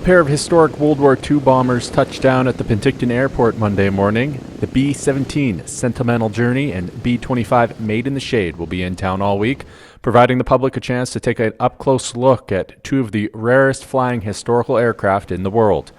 pair of historic World War II bombers touched down at the Penticton airport Monday morning. The B-17 Sentimental Journey and B-25 Made in the Shade will be in town all week, providing the public a chance to take an up-close look at two of the rarest flying historical aircraft in the world.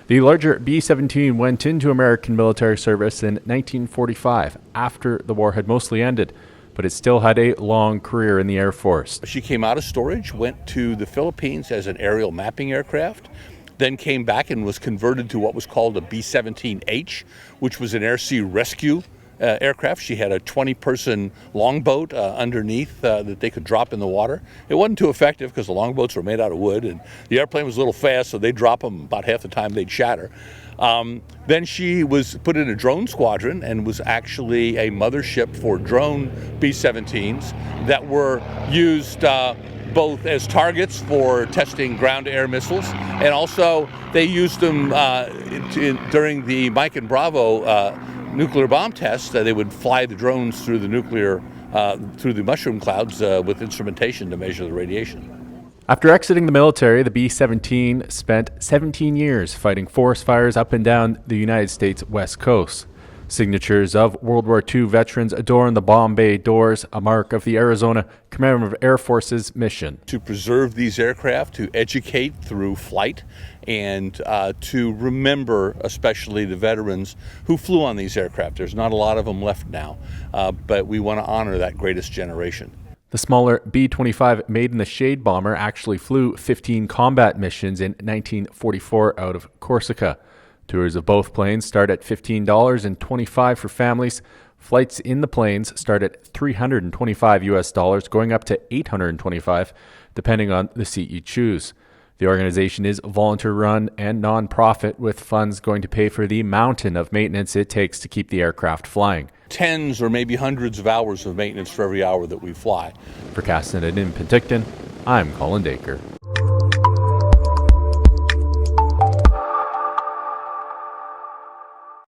The larger B-17 went into American military service in 1945, after the war had mostly ended, but it still had a long career in the Air Force. She came out of storage, went to the Philippines as an aerial mapping aircraft, then came back and was converted to what was called a B-17H, which was an air-sea rescue aircraft. She had a 20-person longboat underneath that they could drop in the water. It wasn't too effective because the longboats were made out of wood, and the airplane was a little fast, so they'd drop them about half the time they'd shatter. Then she was put in a drone squadron and was actually a mothership for drone B-17s that were used both as targets for testing ground-to-air missiles, and also they used them during the Mike and Bravo nuclear bomb tests. They would fly the drones through the mushroom clouds with instrumentation to measure the radiation. After exiting the military, the B-17 spent 17 years fighting forest fires up and down the United States West Coast. Signatures of World War II veterans adorn the bomb bay doors, a mark of the Arizona Command of Air Force's mission. To preserve these aircraft, to educate through flight, and to remember especially the veterans who flew on these aircraft. There's not a lot of them left now, but we want to honor that greatest generation. The smaller B-25 Made in the Shade bomber actually flew 15 combat missions in 1944 out of Corsica. Tours of both planes start at $15 and $25 for families. Flights in the planes start at $325 US, going up to $825, depending on the seat you choose. The organization is volunteer-run and non-profit, with funds going to pay for the mountain of maintenance it takes to keep the aircraft flying. Tens or maybe hundreds of hours of maintenance for every hour that we fly. For Castanet in Penticton, I'm Colin Dacre.